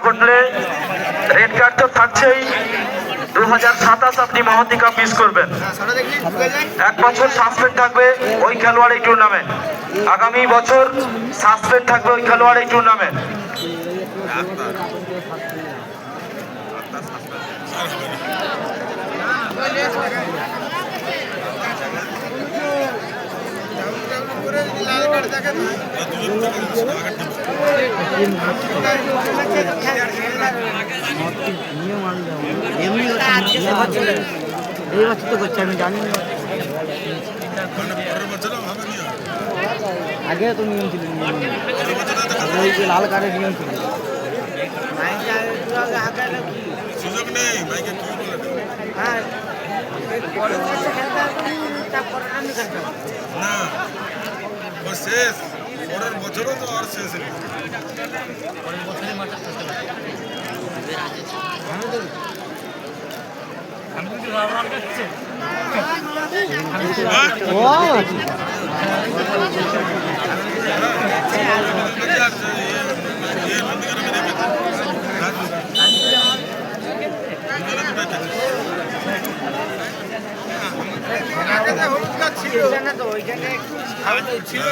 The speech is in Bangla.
ঘটলে রেড কার্ড তো থাকছেই। 2027 আপনি মহান্তি কাপ মিস করবেন। 1 বছর সাসপেন্ড থাকবে ওই খেলোয়াড় এই টুর্নামেন্ট। আগামী বছর সাসপেন্ড থাকবে ওই খেলোয়াড় এই টুর্নামেন্ট। এই বছর তো করছে আমি জানি না, আগে তো নিয়ম ছিল, ওই যে লাল কার্ডের নিয়ম ছিল। সুযোগ নেই ভাইকে কি বলে না ও শেষ, পরের বছরও তো আর শেষ নেই। ছিল